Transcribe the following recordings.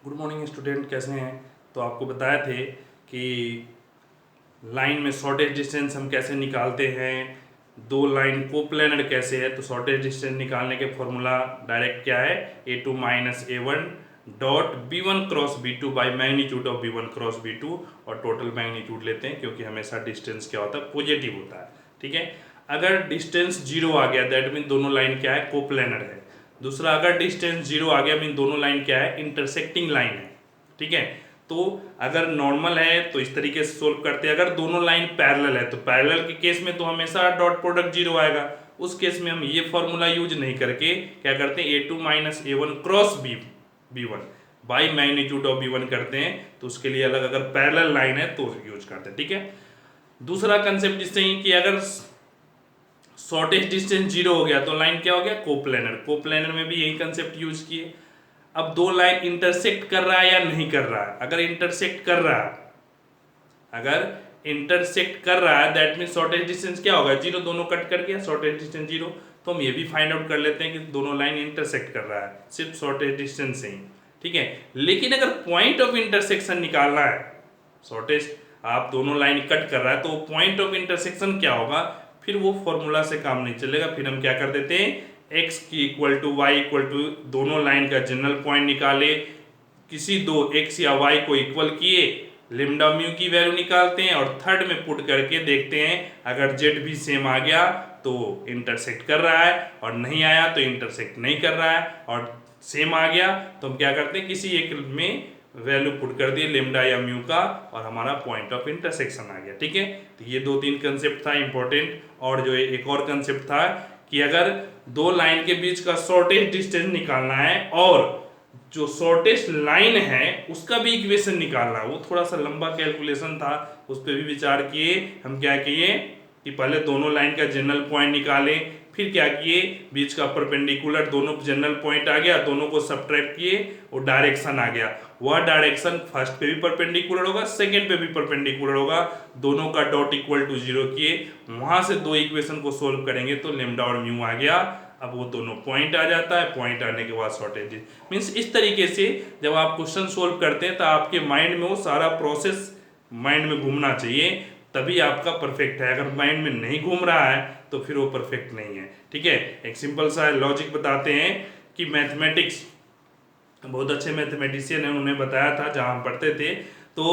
Good morning student, कैसे हैं। तो आपको बताए थे कि लाइन में शॉर्टेज डिस्टेंस हम कैसे निकालते हैं, दो लाइन कोप्लेनर कैसे है। तो शॉर्टेज डिस्टेंस निकालने के फॉर्मूला डायरेक्ट क्या है, a2 minus a1 dot b1 cross b2 by magnitude of b1 cross b2, और टोटल मैग्नीट्यूड लेते हैं क्योंकि हमेशा डिस्टेंस क्या होता है, पॉजिटिव होता है। ठीक है, अगर डिस्टेंस जीरो आ गया दैट मीन दोनों लाइन क्या है, कोप्लेनर है। दूसरा, अगर डिस्टेंस जीरो आ गया मीन दोनों लाइन क्या है, इंटरसेक्टिंग लाइन है। ठीक है, तो अगर नॉर्मल है तो इस तरीके से सोल्व करते हैं। अगर दोनों लाइन पैरेलल है तो पैरेलल के केस में तो हमेशा डॉट प्रोडक्ट जीरो आएगा। उस केस में हम ये फॉर्मूला यूज नहीं करके क्या करते हैं, a2 minus a1 cross b1 by magnitude of b1 करते हैं। तो उसके लिए अलग, अगर पैरेलल लाइन है तो यूज करते हैं। ठीक है, दूसरा कंसेप्ट जिससे कि अगर शॉर्टेज डिस्टेंस जीरो हो गया तो लाइन क्या हो गया, कोप्लेनर। कोप्लेनर में भी यही कंसेप्ट यूज किए। अब दो लाइन इंटरसेक्ट कर रहा है या नहीं कर रहा है। अगर इंटरसेक्ट कर रहा है, अगर इंटरसेक्ट कर रहा है दैट मीन शॉर्टेज डिस्टेंस क्या होगा, जीरो। दोनों कट कर गया, शॉर्टेज डिस्टेंस जीरो। तो हम ये भी फाइंड आउट कर लेते हैं कि दोनों लाइन इंटरसेक्ट कर रहा है सिर्फ शॉर्टेज डिस्टेंस से ही। ठीक है, लेकिन अगर पॉइंट ऑफ इंटरसेक्शन निकालना है, शॉर्टेज आप दोनों लाइन कट कर रहा है तो पॉइंट ऑफ इंटरसेक्शन क्या होगा, फिर वो फॉर्मूला से काम नहीं चलेगा। फिर हम क्या कर देते हैं, x की equal to y equal to दोनों लाइन का जनरल पॉइंट निकाले, किसी दो x या y को इक्वल किए, लिम्डा म्यू की वैल्यू निकालते हैं और थर्ड में पुट करके देखते हैं। अगर z भी सेम आ गया तो इंटरसेक्ट कर रहा है, और नहीं आया तो इंटरसेक्ट नहीं कर रहा है, और सेम आ गया तो हम क्या करते हैं, किसी एक में वैल्यू पुट कर दिए लिम्डा या म्यू का, और हमारा पॉइंट ऑफ इंटरसेक्शन आ गया। ठीक है, तो ये दो तीन कंसेप्ट था इंपॉर्टेंट। और जो एक और कंसेप्ट था कि अगर दो लाइन के बीच का शॉर्टेज डिस्टेंस निकालना है और जो शॉर्टेस्ट लाइन है उसका भी इक्वेशन निकालना है, वो थोड़ा सा लंबा कैलकुलेशन था, उस पर भी विचार किए। हम क्या किए कि पहले दोनों लाइन का जनरल पॉइंट निकाले, फिर क्या किए, बीच का परपेंडिकुलर दोनों जनरल पॉइंट आ गया, दोनों को सब्ट्रैक्ट किए, वो डायरेक्शन आ गया। वह डायरेक्शन फर्स्ट पे भी परपेंडिकुलर होगा, सेकंड पे भी परपेंडिकुलर होगा, दोनों का डॉट इक्वल टू जीरो किए, वहां से दो इक्वेशन को सोल्व करेंगे तो लेमडा और म्यू आ गया। अब वो दोनों पॉइंट आ जाता है, पॉइंट आने के बाद शॉर्टेज मीन्स इस तरीके से जब आप क्वेश्चन सोल्व करते हैं तो आपके माइंड में वो सारा प्रोसेस माइंड में घूमना चाहिए, तभी आपका परफेक्ट है। अगर माइंड में नहीं घूम रहा है तो फिर वो परफेक्ट नहीं है। ठीक है, एक सिंपल सा लॉजिक बताते हैं कि मैथमेटिक्स, बहुत अच्छे मैथमेटिशियन है, उन्होंने बताया था जहां हम पढ़ते थे, तो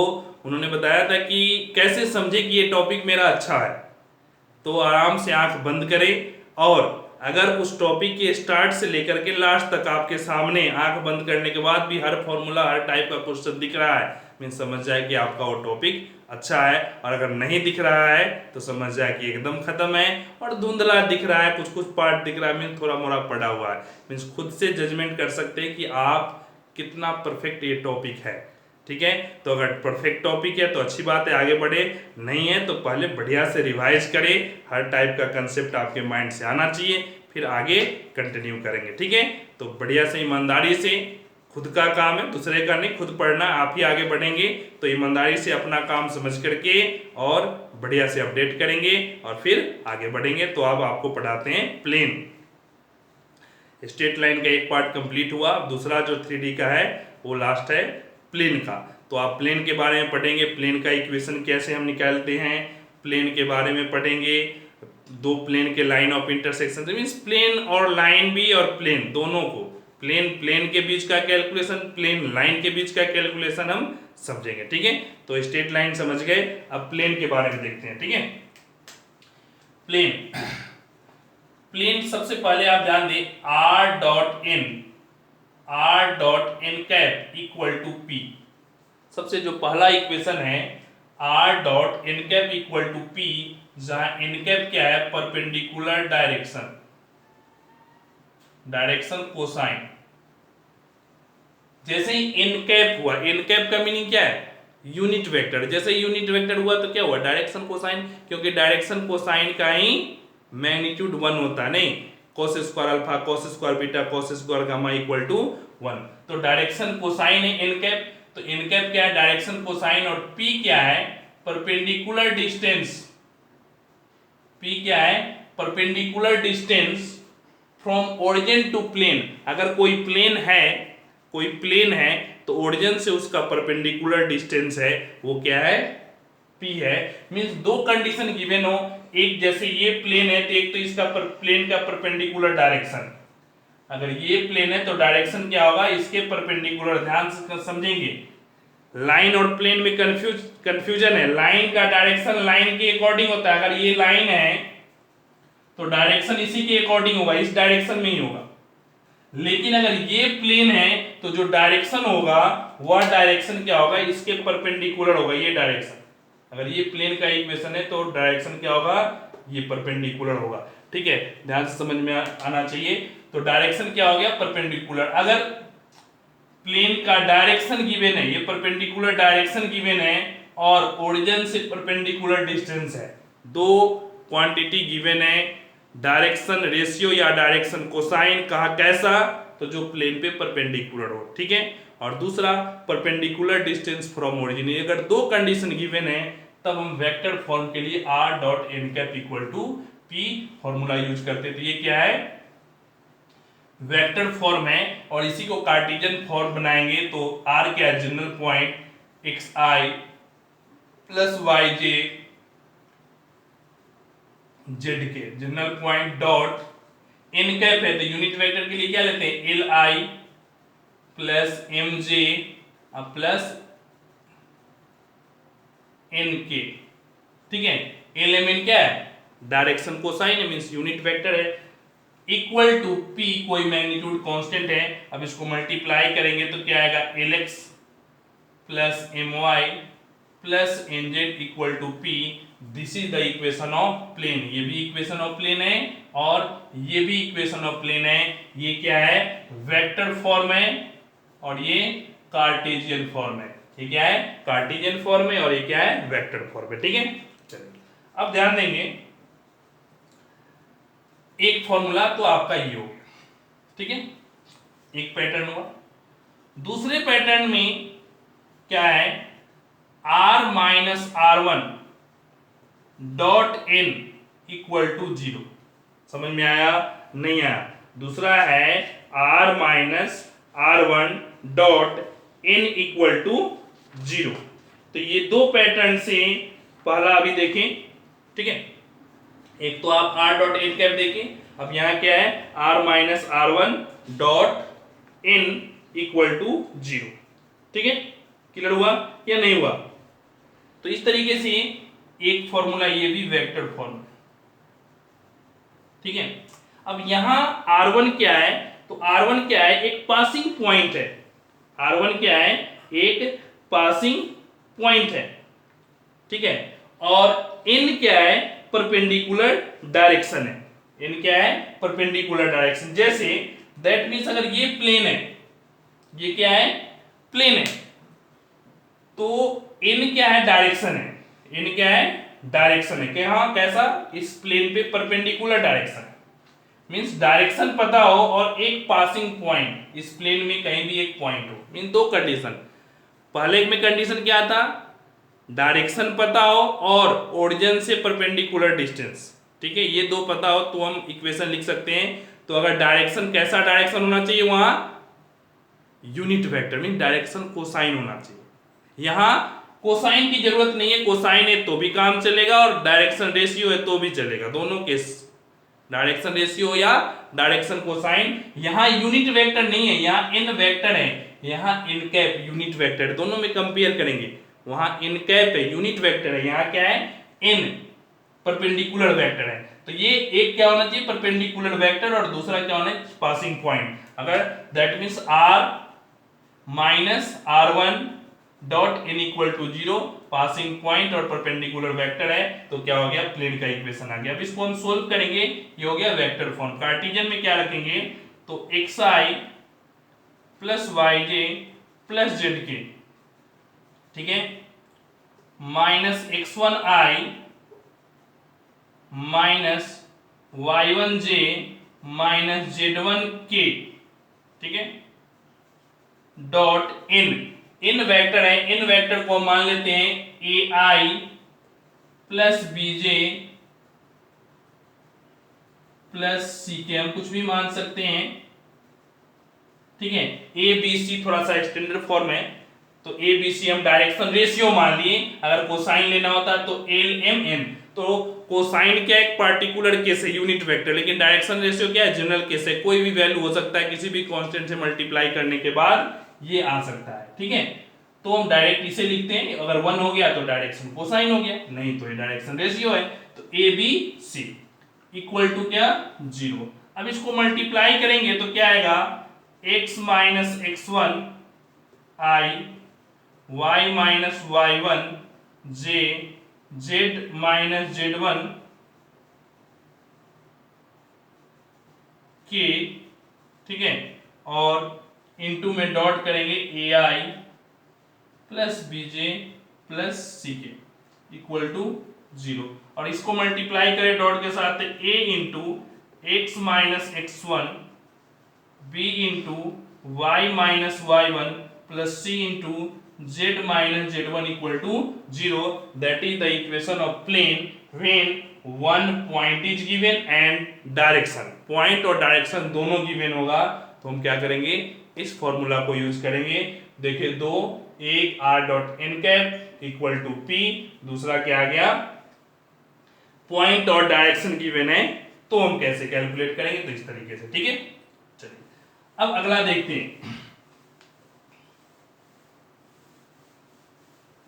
उन्होंने बताया था कि कैसे समझे कि ये टॉपिक मेरा अच्छा है। तो आराम से आंख बंद करें, और अगर उस टॉपिक के स्टार्ट से लेकर के लास्ट तक आपके सामने आंख बंद करने के बाद भी हर फॉर्मूला, हर टाइप का क्वेश्चन दिख रहा है, मीन समझ जाए कि आपका वो टॉपिक अच्छा है। और अगर नहीं दिख रहा है तो समझ जाए कि एकदम खत्म है, और धुंधला दिख रहा है, कुछ कुछ पार्ट दिख रहा है, मीन थोड़ा मोड़ा पड़ा हुआ है, मीन्स खुद से जजमेंट कर सकते हैं कि आप कितना परफेक्ट ये टॉपिक है। ठीक है, तो अगर परफेक्ट टॉपिक है तो अच्छी बात है, आगे बढ़े, नहीं है तो पहले बढ़िया से रिवाइज करें, हर टाइप का कंसेप्ट आपके माइंड से आना चाहिए, फिर आगे कंटिन्यू करेंगे। ठीक है, तो बढ़िया से ईमानदारी से, खुद का काम है दूसरे का नहीं, खुद पढ़ना, आप ही आगे बढ़ेंगे। तो ईमानदारी से अपना काम समझ करके और बढ़िया से अपडेट करेंगे और फिर आगे बढ़ेंगे। तो अब आपको पढ़ाते हैं प्लेन। स्ट्रेट लाइन का एक पार्ट कंप्लीट हुआ, अब दूसरा जो 3D का है वो लास्ट है प्लेन का। तो आप प्लेन के बारे में पढ़ेंगे, प्लेन का इक्वेशन कैसे हम निकालते हैं, प्लेन के बारे में पढ़ेंगे, दो प्लेन के line of intersection, means plane और लाइन भी और प्लेन दोनों को, प्लेन के बीच का कैलकुलेशन, प्लेन लाइन के बीच का कैलकुलेशन हम समझेंगे। ठीक है, तो स्ट्रेट लाइन समझ गए, अब प्लेन के बारे में देखते हैं। ठीक है, प्लेन सबसे पहले आप ध्यान दें, r dot n cap equal to p. सबसे जो पहला इक्वेशन है r dot n cap equal to p, जहां एन कैप क्या है, परपेंडिकुलर डायरेक्शन कोसाइन। जैसे ही एन कैप हुआ, एन कैप का मीनिंग क्या है, यूनिट वेक्टर। जैसे यूनिट वेक्टर हुआ तो क्या हुआ, डायरेक्शन कोसाइन, क्योंकि डायरेक्शन कोसाइन का ही मैग्नीट्यूड 1 होता है, नहीं cos square alpha, cos square beta, cos square gamma equal to 1। तो डायरेक्शन कोसाइन है एन कैप, तो एन कैप क्या है, डायरेक्शन कोसाइन, और p क्या है, परपेंडिकुलर डिस्टेंस। p क्या है, perpendicular distance from origin to plane. अगर कोई प्लेन है कोई प्लेन है तो ओरिजिन से उसका परपेंडिकुलर डिस्टेंस है वो क्या है, P है। मींस दो कंडीशन गिवन हो, एक जैसे ये प्लेन है तो एक तो इसका प्लेन का परपेंडिकुलर डायरेक्शन, अगर ये प्लेन है तो डायरेक्शन क्या होगा इसके परपेंडिकुलर, ध्यान से समझेंगे। लाइन और प्लेन में कंफ्यूजन है, लाइन का डायरेक्शन लाइन के अकॉर्डिंग होता है, अगर ये लाइन है तो डायरेक्शन इसी के अकॉर्डिंग होगा, इस डायरेक्शन में ही होगा। लेकिन अगर ये प्लेन है तो जो डायरेक्शन होगा वह डायरेक्शन क्या होगा, इसके परपेंडिकुलर होगा ये डायरेक्शन। अगर ये प्लेन का इक्वेशन है तो डायरेक्शन क्या होगा, ये परपेंडिकुलर होगा। ठीक है, ध्यान से समझ में आना चाहिए। तो डायरेक्शन क्या हो गया, परपेंडिकुलर। अगर प्लेन का डायरेक्शन गिवन है, ये परपेंडिकुलर डायरेक्शन गिवन है और ओरिजिन से परपेंडिकुलर डिस्टेंस है, दो क्वांटिटी गिवन है, डायरेक्शन रेशियो या डायरेक्शन कोसाइन कहा कैसा, तो जो प्लेन पे परपेंडिकुलर हो। ठीक है, और दूसरा परपेंडिकुलर डिस्टेंस फ्रॉम ओरिजिन। अगर दो कंडीशन गिवन है तब हम वेक्टर फॉर्म के लिए r dot n cap equal to p formula use करते हैं। तो ये क्या है, वेक्टर फॉर्म है और इसी को कार्टेशियन फॉर्म बनाएंगे तो r क्या है, general point xi plus yj zk, general point dot n cap है तो यूनिट वेक्टर के लिए क्या लेते हैं, li plus mj plus nk। ठीक है, एलिमेंट क्या है, डायरेक्शन कोसाइन है, मींस यूनिट वेक्टर है, इक्वल टू p कोई मैग्नीट्यूड कांस्टेंट है। अब इसको मल्टीप्लाई करेंगे तो क्या आएगा, lx plus my plus nz equal to p। This is the equation of plane. ये भी इक्वेशन ऑफ प्लेन है और ये भी इक्वेशन ऑफ प्लेन है। ये क्या है, वेक्टर फॉर्म है और ये कार्टेशियन फॉर्म है। ये क्या है, कार्टेशियन फॉर्म है और ये क्या है, वेक्टर फॉर्म है। ठीक है, चलिए अब ध्यान देंगे, एक फॉर्मूला तो आपका ये हो गया, ठीक है, एक पैटर्न हुआ। दूसरे पैटर्न में क्या है, r minus r1 dot n equal to 0। समझ में आया, नहीं आया। दूसरा है r minus r1 dot n equal to 0। तो ये दो पैटर्न से पहला अभी देखें, ठीक है, एक तो आप r डॉट n कैप देखें। अब यहां क्या है, r minus r1 dot n equal to 0। ठीक है, क्लियर हुआ या नहीं हुआ। तो इस तरीके से एक फॉर्मूला, ये भी वेक्टर फॉर्मूला। ठीक है, अब यहां r1 क्या है, तो r1 क्या है, एक पासिंग पॉइंट है। r1 क्या है, एक पासिंग पॉइंट है। ठीक है, और n क्या है, परपेंडिकुलर डायरेक्शन है। n क्या है, परपेंडिकुलर डायरेक्शन। जैसे दैट मीन्स अगर ये प्लेन है, ये क्या है, प्लेन है, तो n क्या है, डायरेक्शन है। n क्या है, डायरेक्शन है। क्या, कैसा, इस प्लेन पे परपेंडिकुलर डायरेक्शन है। मींस डायरेक्शन पता हो और एक पासिंग पॉइंट, इस प्लेन में कहीं भी एक पॉइंट हो। मीन दो कंडीशन, पहले में कंडीशन क्या था, डायरेक्शन पता हो और ओरिजिन से परपेंडिकुलर डिस्टेंस। ठीक है, ये दो पता हो तो हम इक्वेशन लिख सकते हैं। तो अगर डायरेक्शन, कैसा डायरेक्शन होना चाहिए, वहां unit vector mean direction cosine होना चाहिए। यहां कोसाइन की जरूरत नहीं है, कोसाइन है तो भी काम चलेगा और डायरेक्शन रेशियो है तो भी चलेगा, दोनों केस, डायरेक्शन रेशियो या डायरेक्शन कोसाइन। यहां यूनिट वेक्टर नहीं है, यहां n वेक्टर है, यहां n कैप यूनिट वेक्टर है। दोनों में कंपेयर करेंगे, वहां n कैप है, यूनिट वेक्टर है, यहां क्या है, n परपेंडिकुलर वेक्टर है। तो ये एक क्या होना चाहिए, परपेंडिकुलर वेक्टर, और दूसरा क्या होना है, पासिंग पॉइंट। अगर that means r minus r1 dot n equal to 0 passing point और परपेंडिकुलर वेक्टर है, तो क्या हो गया, प्लेन का इक्वेशन आ गया। अब इसको हम सोल्व करेंगे, ये हो गया वेक्टर फॉर्म। कार्टेशियन में क्या रखेंगे, तो xi plus yj plus zk, ठीक है, minus x1i minus y1j minus z1k, ठीक है, डॉट n वेक्टर है, n वेक्टर को मान लेते हैं ai plus bj plus ck, हम कुछ भी मान सकते हैं। ठीक है। ए बी सी थोड़ा सा स्टैंडर्ड फॉर्म है, तो ए बी सी हम डायरेक्शन रेशियो मान लिए। अगर कोसाइन लेना होता तो एल एम एन, तो कोसाइन क्या एक पार्टिकुलर केस है, यूनिट वेक्टर, लेकिन डायरेक्शन रेशियो क्या है, जनरल केस है, कोई भी वैल्यू हो सकता है, किसी भी कांस्टेंट से मल्टीप्लाई करने के बाद ये आ सकता है। ठीक है, तो हम डायरेक्ट इसे लिखते हैं, अगर 1 हो गया तो डायरेक्शन कोसाइन हो गया, नहीं तो ये डायरेक्शन रेशियो है। तो A B C equal to क्या, 0। अब इसको मल्टीप्लाई करेंगे तो क्या आएगा, x माइनस एक्स वन आई, y माइनस वाई वन जे, z माइनस जेड वन के, ठीक है, और इनटू में डॉट करेंगे ए आई प्लस बी जे प्लस सी के इक्वल टू 0, और इसको मल्टीप्लाई करें डॉट के साथ, a into x minus x one, b into y minus y one plus c into z minus z one equal to 0। That is the equation of plane when one point is given and direction, point और direction दोनों given होगा, तो हम क्या करेंगे, इस formula को use करेंगे। देखिए दो, एक r dot n cap equal to p, दूसरा क्या आ गया, पॉइंट और डायरेक्शन गिवन है, तो हम कैसे कैलकुलेट करेंगे, तो इस तरीके से। ठीक है, चलिए अब अगला देखते हैं।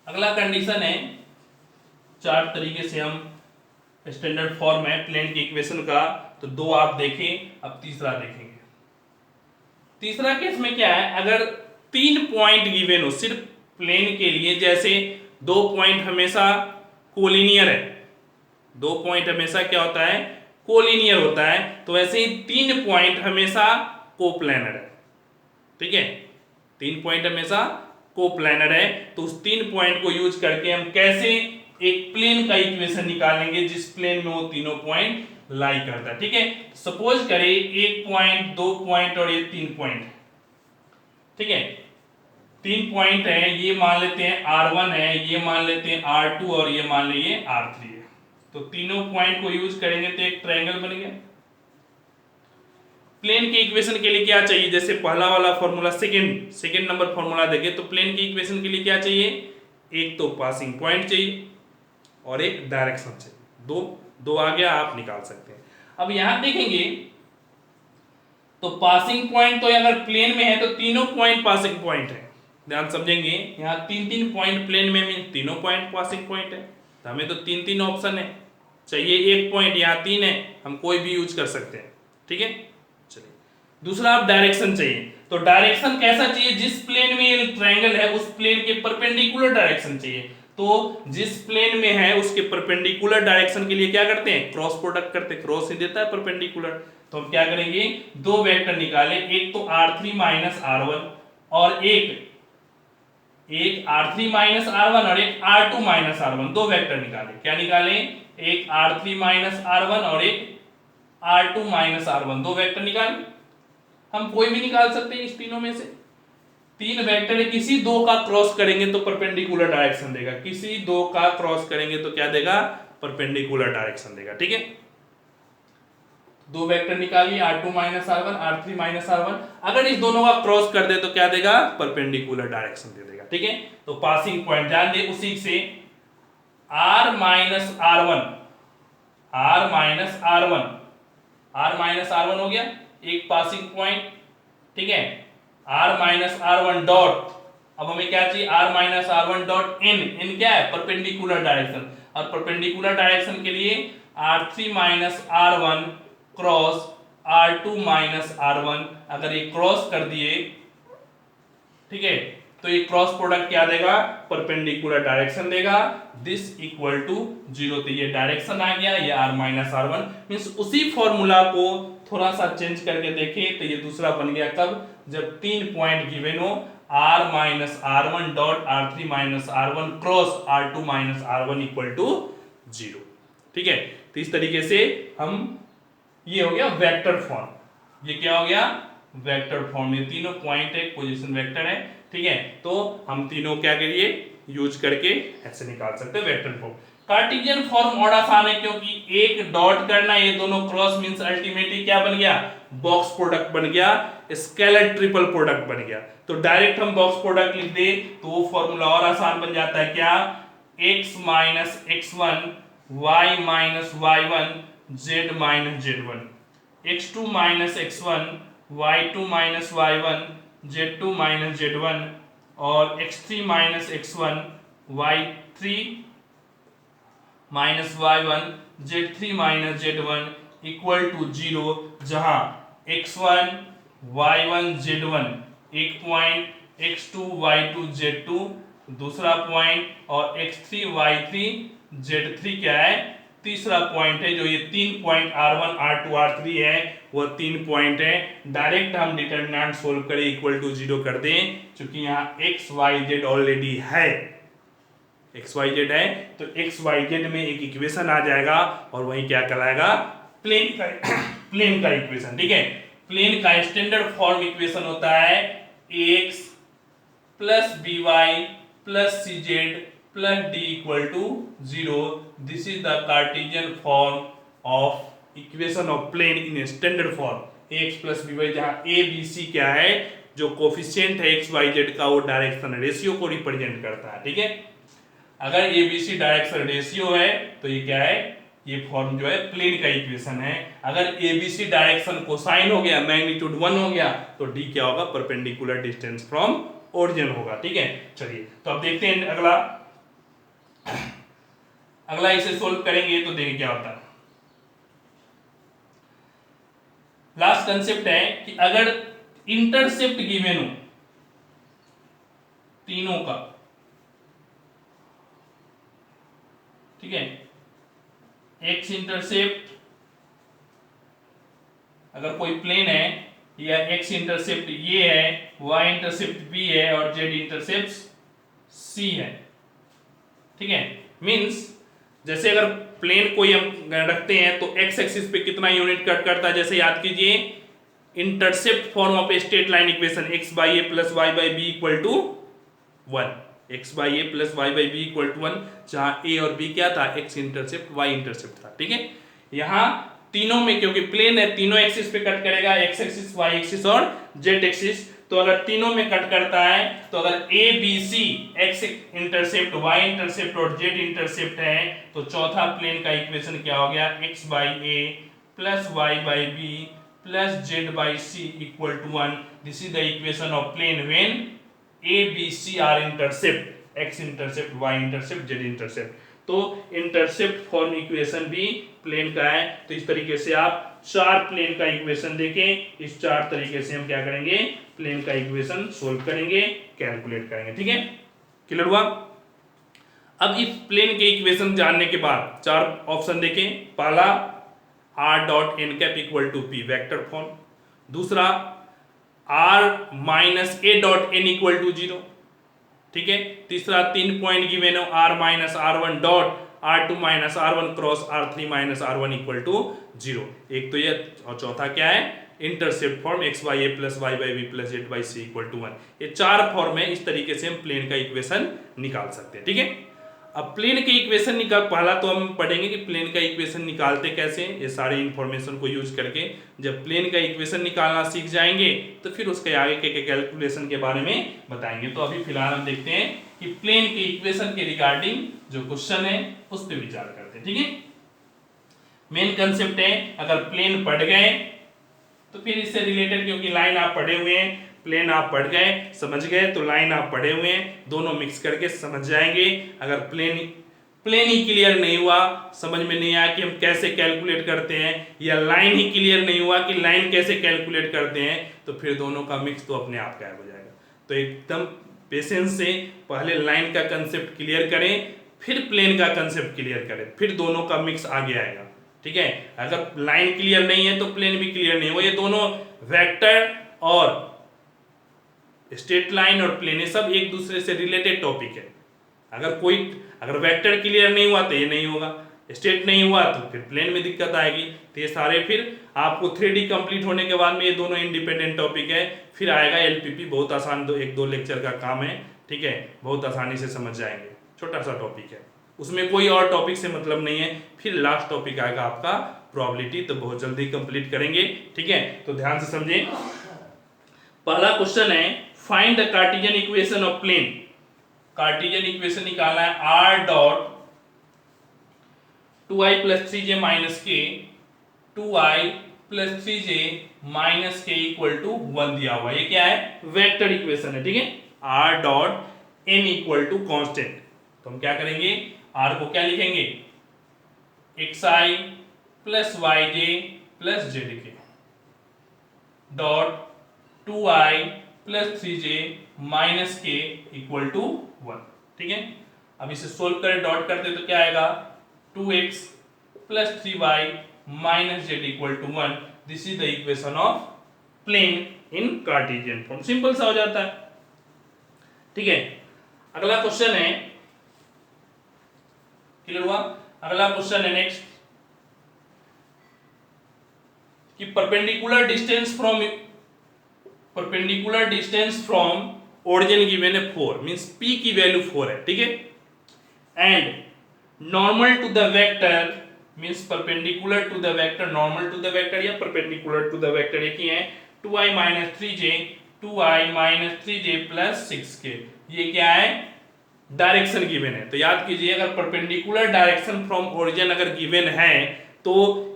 अगला कंडीशन है, चार तरीके से हम स्टैंडर्ड फॉर्म है प्लेन की इक्वेशन का, तो दो आप देखें, अब तीसरा देखेंगे। तीसरा केस में क्या है, अगर 3 पॉइंट गिवन हो सिर्फ प्लेन के लिए, जैसे 2 पॉइंट हमेशा कोलिनियर है, 2 पॉइंट हमेशा क्या होता है, कोलिनियर होता है, तो वैसे ही 3 पॉइंट हमेशा कोप्लैनर है। ठीक है, 3 पॉइंट हमेशा कोप्लैनर है, तो उस 3 पॉइंट को यूज करके हम कैसे एक प्लेन का इक्वेशन निकालेंगे जिस प्लेन में वो तीनों पॉइंट लाई करता है। ठीक है, सपोज करें 1 पॉइंट, 2 पॉइंट और ये 3 पॉइंट। ठीक है, 3 पॉइंट है, ये मान लेते हैं R1 है, ये मान लेते हैं R2 और ये मान लीजिए R3 है, तो तीनों पॉइंट को यूज करेंगे तो एक ट्रायंगल बन गया। प्लेन के इक्वेशन के लिए क्या चाहिए, जैसे पहला वाला फॉर्मूला, सेकंड नंबर फॉर्मूला देखे, तो प्लेन की इक्वेशन के लिए क्या चाहिए, एक तो पासिंग पॉइंट चाहिए और एक डायरेक्शन चाहिए, दो आ गया, आप निकाल सकते हैं। अब यहां देखेंगे तो पासिंग पॉइंट तो अगर प्लेन में है तो तीनों पॉइंट पासिंग पॉइंट है, ध्यान समझेंगे, यहाँ 3 पॉइंट प्लेन में मीन तीनों पॉइंट पासिंग पॉइंट है, तो हमें तो 3 ऑप्शन है, चाहिए एक पॉइंट, यहाँ 3 है, हम कोई भी यूज कर सकते हैं। ठीक है, चलिए दूसरा आप डायरेक्शन चाहिए, तो डायरेक्शन कैसा चाहिए, जिस प्लेन में ये ट्रायंगल है उस प्लेन के परपेंडिकुलर डायरेक्शन चाहिए, तो जिस प्लेन में है उसके परपेंडिकुलर डायरेक्शन के लिए क्या करते हैं, क्रॉस प्रोडक्ट करते हैं, क्रॉस ही देता है परपेंडिकुलर, तो हम क्या करेंगे, दो वेक्टर निकाले, एक तो R3 माइनस R1 और एक R3 माइनस R1 और एक R2 माइनस R1, दो वेक्टर निकाले, क्या निकाले, एक R3 माइनस R1 और एक R2 माइनस R1, दो वेक्टर निकाले। हम कोई भी निकाल सकते हैं इस तीनों में से, 3 वेक्टर है, किसी दो का क्रॉस करेंगे तो परपेंडिकुलर डायरेक्शन देगा, किसी दो का क्रॉस करेंगे तो क्या देगा, परपेंडिकुलर डायरेक्शन देगा। ठीक है, दो वेक्टर निकालिए, R2 minus R1, R3 minus R1, अगर इस दोनों का क्रॉस कर दे तो क्या देगा, परपेंडिकुलर डायरेक्शन दे देगा। ठीक है, तो पासिंग पॉइंट ध्यान दे, उसी से R minus R1, R minus R1, R minus R1 हो गया एक पासिंग पॉइंट। ठीक है, R माइनस R1 डॉट, अब हमें क्या चाहिए, R minus R1 dot n क्या है, परपेंडिकुलर डायरेक्शन, और परपेंडिकुलर डायरेक्शन के लिए R3 minus R1 cross R2 minus R1, अगर ये क्रॉस कर दिए, ठीक है, तो ये क्रॉस प्रोडक्ट क्या देगा, परपेंडिकुलर डायरेक्शन देगा, दिस इक्वल टू 0, तो ये डायरेक्शन आ गया, ये R माइनस R1 मींस उसी फॉर्मूला को थोड़ा सा चेंज करके देखें तो ये दूसरा बन गया, कब, जब 3 पॉइंट गिवन हो, R minus R1 dot R3 minus R1 cross R2 minus R1 equal to 0। ठीक है, तो इस तरीके से हम, ये हो गया वेक्टर फॉर्म, ये क्या हो गया, वेक्टर फॉर्म, ये तीनों पॉइंट एक पोजीशन वेक्टर है। ठीक है, तो हम तीनों क्या करिए, यूज करके ऐसे निकाल सकते हैं वेक्टर फॉर्म। कार्टेशियन फॉर्म और आसान है, क्योंकि एक डॉट करना, ये दोनों क्रॉस मींस अल्टीमेटली क्या बन गया, बॉक्स प्रोडक्ट बन गया, स्केलर ट्रिपल प्रोडक्ट बन गया। तो डायरेक्ट हम बॉक्स प्रोडक्ट लिख दे तो वो फॉर्मूला और आसान बन जाता है, क्या, x minus x1 y minus y1 z minus z1, x2 minus x1 y2 minus y1 z2 minus z1 और x3 minus x1 y3 minus y1 z3 minus z1 equal to 0, जहां x1 y1 z1 एक point, x2 y2 z2 दूसरा point और x3 y3 z3 क्या है, तीसरा point है। जो ये तीन पॉइंट r1 r2 r3 है वो तीन पॉइंट है। डायरेक्ट हम डिटरमिनेंट सोल्व करें इक्वल टू 0 कर दें, क्योंकि यहाँ x y z ऑलरेडी है, एक्स वाई जेड है तो एक्स वाई जेड में एक इक्वेशन आ जाएगा और वही क्या कहलाएगा, प्लेन का इक्वेशन। ठीक है, प्लेन का स्टैंडर्ड फॉर्म इक्वेशन होता है ax plus b y plus c z plus d equal to 0। This is the cartesian form of equation of plane in standard form, ax plus b y, जहां a B सी क्या है, जो coefficient है x Y Z का वो direction ratio को represent करता है। ठीक है, अगर एबीसी डायरेक्शन रेशियो है तो ये क्या है, ये फॉर्म जो है प्लेन का इक्वेशन है। अगर एबीसी डायरेक्शन कोसाइन हो गया, मैग्नीट्यूड 1 हो गया, तो डी क्या होगा, परपेंडिकुलर डिस्टेंस फ्रॉम ओरिजिन होगा। ठीक है, चलिए तो अब देखते हैं अगला इसे सोल्व करेंगे तो देखिए क्या होता है। लास्ट कंसेप्ट है कि अगर इंटरसेप्ट गिवन हो तीनों का, ठीक है, एक्स इंटरसेप्ट अगर कोई प्लेन है या एक्स इंटरसेप्ट ये है, वाई इंटरसेप्ट बी है और जेड इंटरसेप्ट सी है। ठीक है, मींस जैसे अगर प्लेन कोई हम रखते हैं तो एक्स एक्सिस पे कितना यूनिट कट करता है, जैसे याद कीजिए intercept form of a straight line equation x by a plus y by b equal to 1, x by a plus y by b equal to 1, जहां a और b क्या था, x इंटरसेप्ट y इंटरसेप्ट था। ठीक है, यहां तीनों में क्योंकि प्लेन है तीनों एक्सिस पे कट करेगा, x एक्सिस y एक्सिस और z एक्सिस, तो अगर तीनों में कट करता है तो अगर a b c x intercept y intercept और z इंटरसेप्ट है तो चौथा प्लेन का इक्वेशन क्या हो गया, x by a plus y by b plus z by c equal to 1। This is the equation of plane when a b c are intercept, x intercept y intercept z intercept. तो intercept form equation भी plane का है। तो इस तरीके से आप चार प्लेन का इक्वेशन देखें, इस चार तरीके से हम क्या करेंगे, प्लेन का इक्वेशन सोल्व करेंगे, कैलकुलेट करेंगे। ठीक है, क्लियर हुआ। अब इस प्लेन के इक्वेशन जानने के बाद चार ऑप्शन देखें, पहला r dot n cap equal to p vector form, दूसरा r minus a dot n equal to 0, ठीक है, तीसरा 3 पॉइंट गिवन हो r minus r1 dot r2 minus r1 cross r3 minus r1 equal to 0, एक तो ये, और चौथा क्या है, intercept form x by a plus y by b plus z by c equal to 1। ये चार फॉर्म है, इस तरीके से हम प्लेन का इक्वेशन निकाल सकते हैं। ठीक है, अब प्लेन के इक्वेशन निकाल, पहला तो हम पढ़ेंगे कि प्लेन का इक्वेशन निकालते कैसे, ये सारे इंफॉर्मेशन को यूज करके जब प्लेन का इक्वेशन निकालना सीख जाएंगे तो फिर उसके आगे के कैलकुलेशन के बारे में बताएंगे। तो अभी फिलहाल हम देखते हैं कि प्लेन के इक्वेशन के रिगार्डिंग जो क्वेश्चन है उस पर विचार करते हैं। ठीक है, मेन कंसेप्ट है अगर प्लेन पढ़ गए तो फिर इससे रिलेटेड, क्योंकि लाइन आप पढ़े हुए हैं, प्लेन आप पढ़ गए समझ गए तो लाइन आप पढ़े हुए हैं, दोनों मिक्स करके समझ जाएंगे। अगर प्लेन ही क्लियर नहीं हुआ, समझ में नहीं आया कि हम कैसे कैलकुलेट करते हैं, या लाइन ही क्लियर नहीं हुआ कि लाइन कैसे कैलकुलेट करते हैं, तो फिर दोनों का मिक्स तो अपने आप गायब हो जाएगा। तो एकदम पेशेंस से पहले लाइन का कंसेप्ट क्लियर करें, फिर प्लेन का कंसेप्ट क्लियर करें, फिर दोनों का मिक्स आगे आएगा। ठीक है, अगर लाइन क्लियर नहीं है तो प्लेन भी क्लियर नहीं होगा। ये दोनों वेक्टर और स्ट्रेट लाइन और प्लेन, ये सब एक दूसरे से रिलेटेड टॉपिक है। अगर वेक्टर क्लियर नहीं हुआ तो ये नहीं होगा, स्ट्रेट नहीं हुआ तो फिर प्लेन में दिक्कत आएगी। तो ये सारे फिर आपको 3D कंप्लीट होने के बाद में ये दोनों इंडिपेंडेंट टॉपिक है। फिर आएगा एलपीपी, बहुत आसान, एक दो लेक्चर का काम है। ठीक है, बहुत आसानी से समझ जाएंगे, छोटा सा टॉपिक है, उसमें कोई और टॉपिक से मतलब नहीं है। फिर लास्ट टॉपिक आएगा आपका प्रोबेबिलिटी, तो बहुत जल्दी कंप्लीट करेंगे। ठीक है, तो ध्यान से समझें। पहला क्वेश्चन है find the cartesian equation of plane. Cartesian equation निकालना है r dot 2i plus 3j minus के 2i plus 3j minus k equal to 1 दिया हुआ है। ये क्या है? वेक्टर इक्वेशन है, ठीक है। r dot n equal to constant, तो हम क्या करेंगे, r को क्या लिखेंगे, xi plus yj plus zk dot 2i plus 3j minus k equal to 1, ठीक है। अब इसे सोल्व करें, डॉट करते तो क्या आएगा, 2x plus 3y minus z equal to 1। This is the equation of plane in cartesian form. Simple सा हो जाता है, ठीक है। अगला क्वेश्चन है, क्लियर हुआ? अगला क्वेश्चन है नेक्स्ट कि perpendicular distance from origin given है 4, मींस p की वैल्यू 4 है, ठीक है। And normal to the vector means perpendicular to the vector, normal to the vector या परपेंडिकुलर टू द वेक्टर एक ही है, 2i minus 3j 2i minus 3j plus 6k। ये क्या है? डायरेक्शन गिवन है। तो याद कीजिए, अगर परपेंडिकुलर डायरेक्शन फ्रॉम ओरिजिन अगर गिवन है तो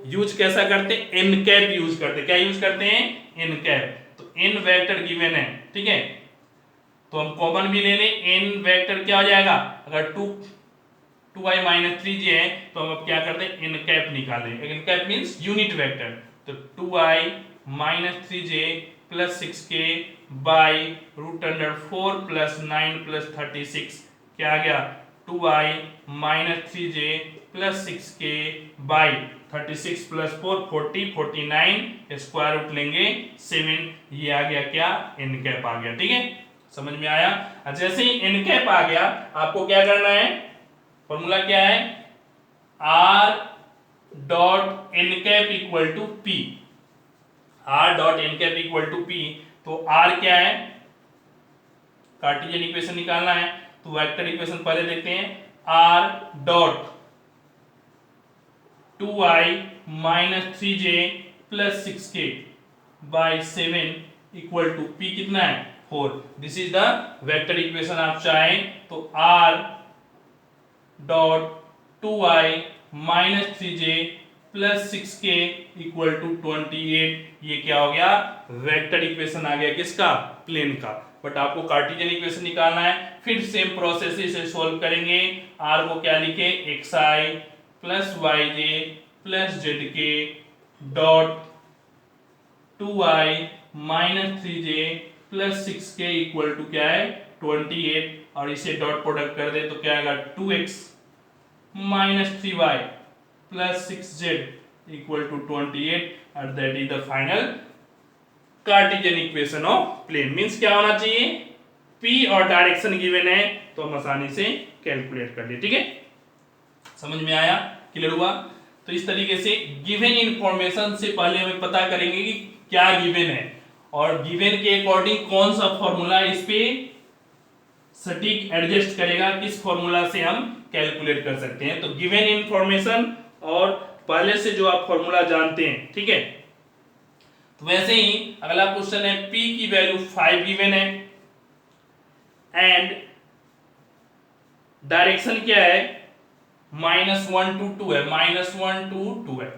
यूज कैसा करते हैं, एन कैप यूज करते हैं। क्या यूज करते हैं? N cap. तो एन वेक्टर गिवन है, ठीक है, तो हम कॉमन भी ले लें, एन वेक्टर क्या हो जाएगा, अगर 2i माइनस 3j है तो हम अब क्या करते हैं, एन कैप निकालें। N cap means unit vector, तो 2i minus 3j plus 6k by root under 4 plus 9 plus 36, क्या आ गया, 2i minus 3j plus 6k by 36 plus 4 40 49 square root लेंगे 7, ये आ गया क्या, एन कैप आ गया, ठीक है। समझ में आया? जैसे ही एन कैप आ गया आपको क्या करना है, फॉर्मूला क्या है, r dot n cap equal to p, r dot n cap equal to p। तो r क्या है, कार्टेशियन इक्वेशन निकालना है, तो वेक्टर इक्वेशन पहले देखते हैं, r dot 2i minus 3j plus 6k by 7 equal to p कितना है, 4। This is the vector equation. आप चाहें तो r dot 2i minus 3j plus 6k equal to 28, ये क्या हो गया, वेक्टर इक्वेशन आ गया, किसका, प्लेन का। बट आपको कार्टेशियन इक्वेशन निकालना है, फिर सेम प्रोसेस से सोल्व करेंगे। r को क्या लिखे, xi plus yj plus zk dot 2i minus 3j plus 6k equal to क्या है, 28, और इसे डॉट प्रोडक्ट कर दे तो क्या आएगा, 2x minus 3y plus 6z equal to 28, and that is the final cartesian equation of plane. Means क्या होना चाहिए, p और डायरेक्शन गिवन है तो हम आसानी से कैलकुलेट कर लिए, ठीक है। समझ में आया, क्लियर हुआ? तो इस तरीके से गिवन इंफॉर्मेशन से पहले हमें पता करेंगे कि क्या गिवन है, और गिवन के अकॉर्डिंग कौन सा फॉर्मूला इस पे सटीक एडजस्ट करेगा, किस फॉर्मूला से हम कैलकुलेट कर सकते हैं। तो गिवन इंफॉर्मेशन और पहले से जो आप फॉर्मूला जानते हैं, ठीक है। तो वैसे ही अगला क्वेश्चन है, p की वैल्यू 5 गिवन है एंड डायरेक्शन क्या है, -1 to 2 है, -1 to 2 है,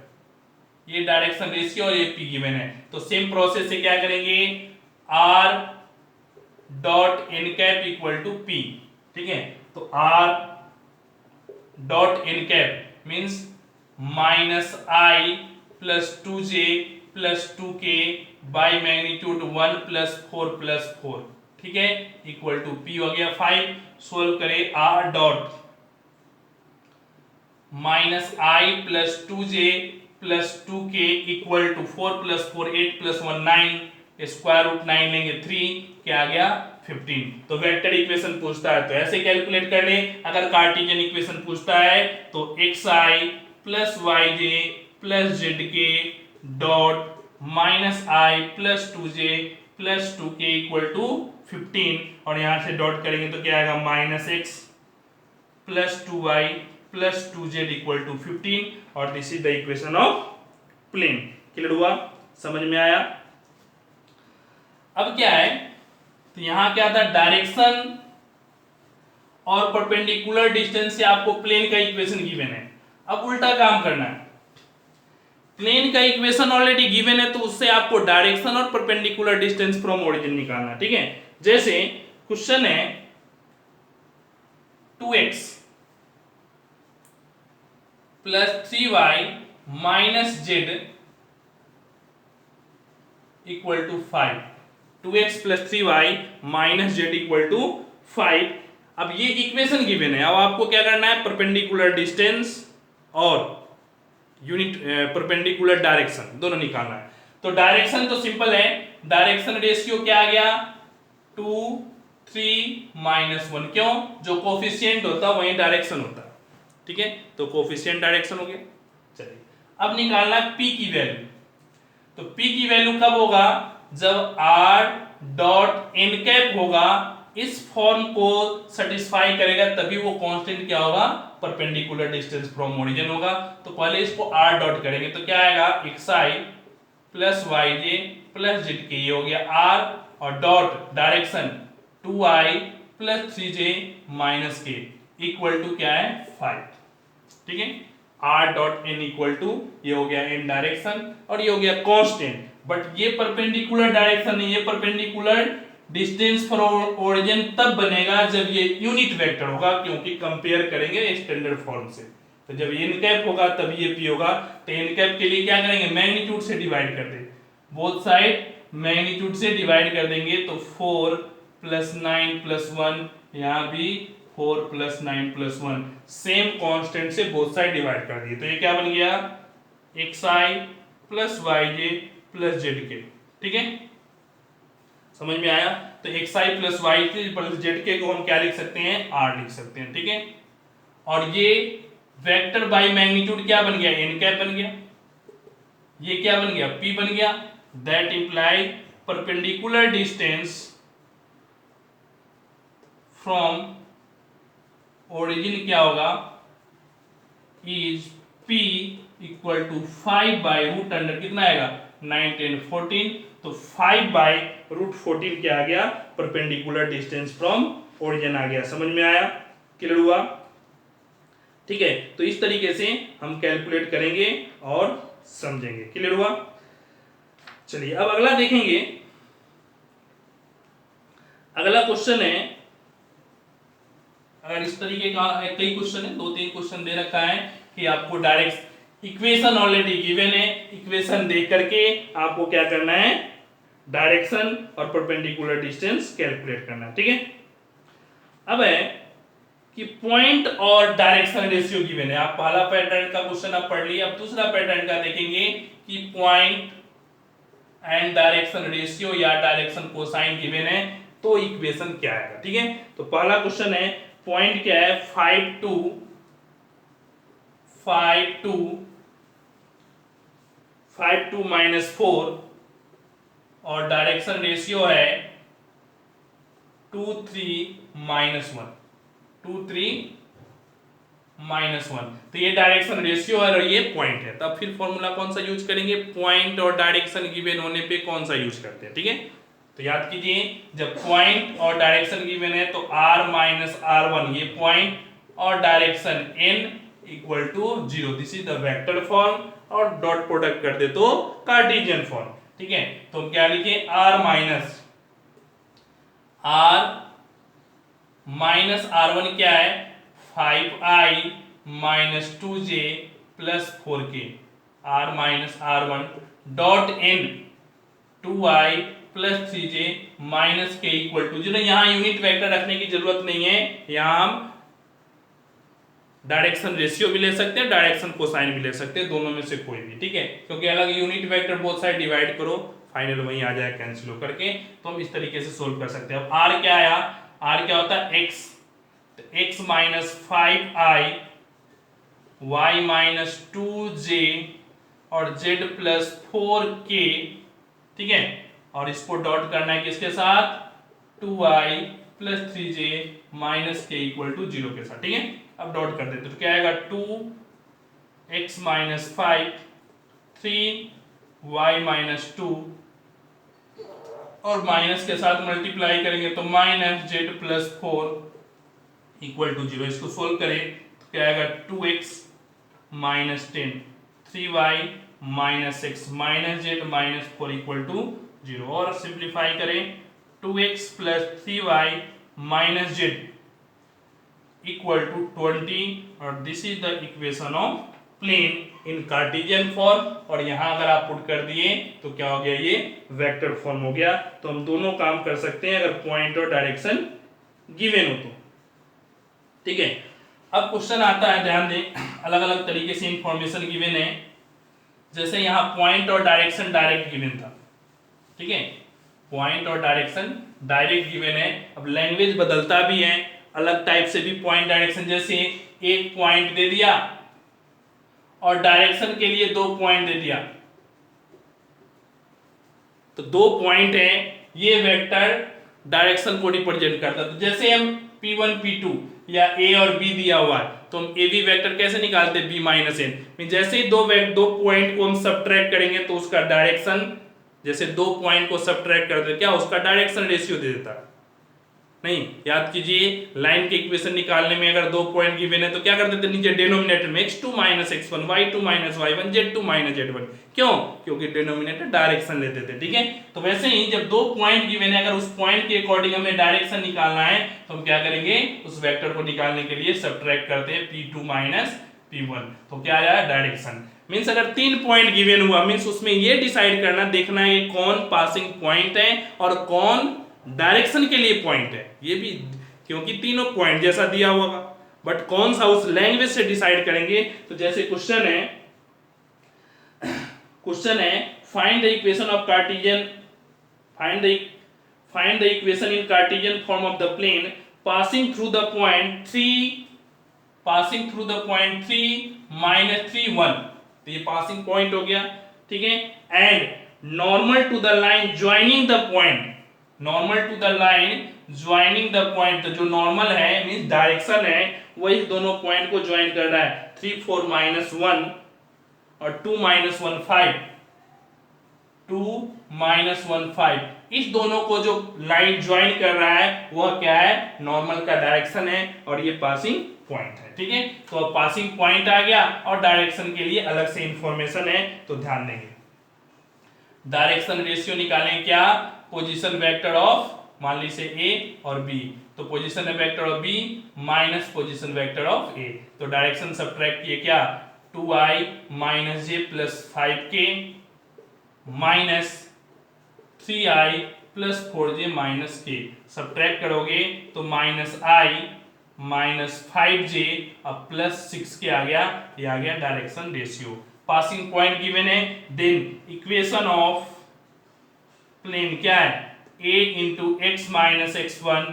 ये डायरेक्शन रेशियो और ये p गिवन है। तो सेम प्रोसेस से क्या करेंगे, r dot n cap equal to p, ठीक है। तो r dot n cap means minus i plus 2j plus 2k by magnitude 1 plus 4, ठीक है, इक्वल टू p हो गया 5। सोल्व करें, r dot minus i plus 2j plus 2k equal to 4 plus 4 8 plus 1 9, square root 9 लेंगे 3, क्या आ गया 15। तो वेक्टर इक्वेशन पूछता है तो ऐसे कैलकुलेट कर ले। अगर कार्टेशियन इक्वेशन पूछता है तो xi plus yj plus zk dot minus i plus 2j plus 2k equal to 15, और यहां से डॉट करेंगे तो क्या आएगा, minus x plus 2y plus 2z equal to 15, और this is the equation of plane. Clear हुआ, समझ में आया? अब क्या है, तो यहां क्या था, डायरेक्शन और परपेंडिकुलर डिस्टेंस से आपको प्लेन का इक्वेशन गिवन है। अब उल्टा काम करना है, प्लेन का इक्वेशन ऑलरेडी गिवन है तो उससे आपको डायरेक्शन और परपेंडिकुलर डिस्टेंस फ्रॉम ओरिजिन निकालना है, ठीक है। जैसे क्वेश्चन है 2x plus 3y minus z equal to 5, 2x plus 3y minus z equal to 5। अब ये इक्वेशन गिवन है, अब आपको क्या करना है, परपेंडिकुलर डिस्टेंस और यूनिट परपेंडिकुलर डायरेक्शन दोनों निकालना है। तो डायरेक्शन तो सिंपल है, डायरेक्शन रेशियो क्या आ गया, 2 3 -1, क्यों, जो कोफिशिएंट होता वही डायरेक्शन होता, ठीक है, तो कोफिशिएंट डायरेक्शन हो गया। चलिए अब निकालना है p की वैल्यू, तो p की वैल्यू कब होगा, जब r डॉट n कैप होगा इस फॉर्म को सेटिस्फाई करेगा, तभी वो कांस्टेंट क्या होगा, परपेंडिकुलर डिस्टेंस फ्रॉम ओरिजिन होगा। तो पहले इसको r डॉट करेंगे तो क्या आएगा, xi plus yj plus zk, ये हो गया r और dot direction 2i plus 3j minus k equal to क्या है 5, ठीक है। r dot n equal to, ये हो गया n डायरेक्शन और ये हो गया कांस्टेंट, बट ये परपेंडिकुलर डायरेक्शन नहीं, ये परपेंडिकुलर डिस्टेंस फ्रॉम ओरिजिन तब बनेगा जब ये यूनिट वेक्टर होगा, क्योंकि कंपेयर करेंगे स्टैंडर्ड फॉर्म से। तो जब n कैप होगा तब ये p होगा, तो n कैप के लिए क्या करेंगे, मैग्नीट्यूड से डिवाइड कर देंगे, बोथ साइड मैग्नीट्यूड से डिवाइड कर देंगे, तो 4 प्लस 9 प्लस 1, यहाँ भी 4 प्लस 9 प्लस 1, सेम कांस्टेंट से बोथ साइड डिवाइड कर दिए, तो ये क्या बन गया, xi plus yj plus zk, ठीक है, समझ में आया। तो xi plus yj plus zk को हम क्या लिख सकते हैं, r लिख सकते हैं, ठीक है। और ये वेक्टर बाय मैग्नीट्यूड क्या बन गया, n कैप बन गया, ये क्या बन गया, p बन गया, that imply perpendicular distance from origin क्या होगा, is p equal to 5 by root under कितना आएगा, 9 10 14, तो 5 बाई रूट 14 क्या आ गया, परपेंडिकुलर डिस्टेंस फ्रॉम ओरिजिन आ गया। समझ में आया, क्लियर हुआ, ठीक है। तो इस तरीके से हम कैलकुलेट करेंगे और समझेंगे, क्लियर हुआ। चलिए अब अगला देखेंगे, अगला क्वेश्चन है, अगर इस तरीके का कई क्वेश्चन है, 2-3 क्वेश्चन दे रखा है कि आपको डायरेक्ट इक्वेशन ऑलरेडी गिवन है, इक्वेशन देख करके आपको क्या करना है, डायरेक्शन और परपेंडिकुलर डिस्टेंस कैलकुलेट करना है, ठीक है। अब है कि पॉइंट और डायरेक्शन रेशियो गिवन है, आप पहला पैटर्न का क्वेश्चन आप पढ़ लिए, अब दूसरा पैटर्न का देखेंगे कि पॉइंट एंड डायरेक्शन रेशियो या डायरेक्शन कोसाइन गिवन है, तो इक्वेशन क्या आएगा, ठीक है। तो पहला क्वेश्चन है, पॉइंट क्या है, 5 2 -4 और डायरेक्शन रेशियो है 2 3 -1, 2 3 -1, तो ये डायरेक्शन रेशियो है और ये पॉइंट है। तब फिर फॉर्मूला कौन सा यूज करेंगे, पॉइंट और डायरेक्शन गिवन होने पे कौन सा यूज करते हैं, ठीक है। तो याद कीजिए, जब पॉइंट और डायरेक्शन गिवन है तो r माइनस r1 ये पॉइंट और direction n equal to 0, this is the vector form, और डॉट प्रोडक्ट कर दे तो कार्टेशियन फॉर्म, ठीक है। तो हम क्या लिखे, r माइनस r1 क्या है, 5i minus 2j plus 4k, r minus r1 dot n 2i plus 3j minus k equal to 0। यहां यूनिट वेक्टर रखने की जरूरत नहीं है, यहां हम डायरेक्शन रेशियो भी ले सकते हैं, डायरेक्शन कोसाइन भी ले सकते हैं, दोनों में से कोई भी, ठीक है, क्योंकि अलग unit vector both side divide करो, फाइनल वहीं आ जाए कैंसिल हो करके, तो हम इस तरीके से सोल्व कर सकते हैं। अब r क्या आया, r क्या होता है x, तो x minus 5i y minus 2j और z प्लस 4k, ठीक है, और इसको डॉट करना है किसके साथ, 2i plus 3j minus k equal to 0 के साथ, ठीक है। अब डॉट कर देते तो क्या आएगा, 2x माइनस 5 3y माइनस 2 और माइनस के साथ मल्टीप्लाई करेंगे तो -z+4 इक्वल टू 0। इसको सोल्व करें तो क्या आएगा 2x minus 10 3y minus x minus z minus 4 equal to 0। और सिंप्लीफाई करें 2x plus 3y minus z equal to 20 और this is the equation of plane in cartesian form. और यहां अगर आप पुट कर दिए तो क्या हो गया, ये वेक्टर फॉर्म हो गया। तो हम दोनों काम कर सकते हैं अगर पॉइंट और डायरेक्शन गिवन हो तो। ठीक है, अब क्वेश्चन आता है, ध्यान दें, अलग अलग तरीके से इंफॉर्मेशन गिवन है। जैसे यहां पॉइंट और डायरेक्शन डायरेक्ट गिवन था, ठीक है, पॉइंट और डायरेक्शन डायरेक्ट गिवन है। अब लैंग्वेज बदलता भी है, अलग टाइप से भी पॉइंट डायरेक्शन, जैसे एक पॉइंट दे दिया और डायरेक्शन के लिए 2 पॉइंट दे दिया, तो 2 पॉइंट है, ये वेक्टर डायरेक्शन को रिप्रेजेंट करता है। तो जैसे हम P1 P2 या A और B दिया हुआ है तो हम A B वेक्टर कैसे निकालते हैं, B माइनस N। जैसे ही दो पॉइंट को हम सब्ट्रैक्ट करेंगे तो उसका डायरेक्शन, जैसे 2 पॉइंट को सब्ट्रैक्ट करते हैं क्या उसका डायरेक्शन रेशियो दे देता है। नहीं, याद कीजिए, लाइन के इक्वेशन निकालने में अगर 2 पॉइंट गिवन है तो क्या करते थे, नीचे डिनोमिनेटर में x2 minus x1 y2 minus y1 z2 minus z1। क्यों? क्योंकि डिनोमिनेटर डायरेक्शन लेते थे। ठीक है, तो वैसे ही जब 2 पॉइंट गिवन है, अगर उस पॉइंट के अकॉर्डिंग हमें डायरेक्शन निकालना है तो हम क्या करेंगे, उस वेक्टर को निकालने के लिए सब्ट्रैक्ट करते हैं p2 माइनस p1। तो क्या आया, डायरेक्शन। मींस अगर 3 पॉइंट गिवन हुआ, मींस उसमें ये डिसाइड करना, देखना है कौन पासिंग पॉइंट है और कौन डायरेक्शन के लिए पॉइंट है। ये भी, क्योंकि तीनों पॉइंट जैसा दिया हुआ, बट कौन सा उस लैंग्वेज से डिसाइड करेंगे। तो जैसे क्वेश्चन है find the equation of cartesian, find the equation in cartesian form of the plane passing through the point 3 minus 3 1। तो ये पासिंग पॉइंट हो गया, ठीक है। And normal to the line joining the point, normal to the line joining the point, तो जो normal है means direction है, वही दोनों पॉइंट को ज्वाइन कर रहा है। 3 4 माइनस 1 और 2 माइनस 1 5, 2 माइनस 1 5, इस दोनों को जो लाइन ज्वाइन कर रहा है वह क्या है, नॉर्मल का डायरेक्शन है और ये पासिंग पॉइंट है। ठीक है, तो अब पासिंग पॉइंट आ गया और डायरेक्शन के लिए अलग से इंफॉर्मेशन है, तो ध्यान देंगे। डायरेक्शन रेशियो निकालें, क्या, पोजीशन वेक्टर ऑफ, मान लीजिए A और B, तो position vector of B minus position vector of A। तो डायरेक्शन सब्ट्रैक्ट किए, क्या, 2i minus j plus 5k minus 3i plus 4j minus k। Subtract करोगे तो माइनस i माइनस 5j अब प्लस 6k आ गया, ये आ गया direction ratio. Passing point given है, देन इक्वेशन ऑफ प्लेन क्या है, a into x minus x1,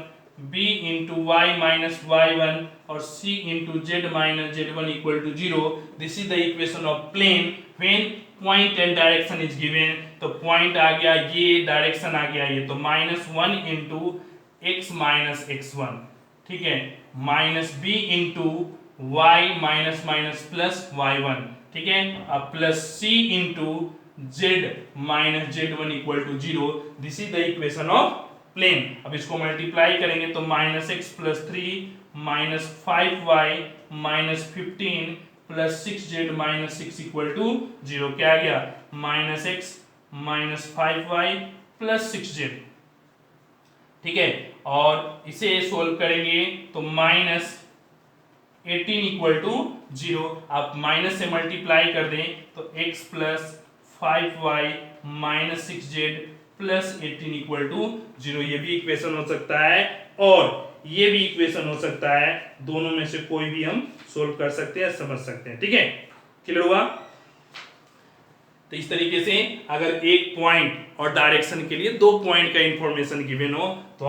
b into y minus y1 और c into z minus z1 equal to 0। This is the equation of plane when point and direction is given. तो point आ गया ये, direction आ गया ये, तो -1 into x minus x1, ठीक है, minus b into y minus minus plus y1, ठीक है, अब plus c into z minus z1 equal to 0। This is the equation of plane. अब इसको मल्टीप्लाई करेंगे तो minus x plus 3 minus 5y minus 15 plus 6z minus 6 equal to 0। क्या आ गया, minus x minus 5y plus 6z, ठीक है। और इसे सोल्व करेंगे तो माइनस 18 इक्वल टू 0। आप माइनस से मल्टीप्लाई कर दें तो x plus 5y minus 6z plus 18 equal to 0। ये भी इक्वेशन हो सकता है और ये भी इक्वेशन हो सकता है, दोनों में से कोई भी हम सोल्व कर सकते हैं, समझ सकते हैं। ठीक है, क्लियर हुआ। तो इस तरीके से अगर एक पॉइंट और डायरेक्शन के लिए 2 पॉइंट का इंफॉर्मेशन गिवन हो तो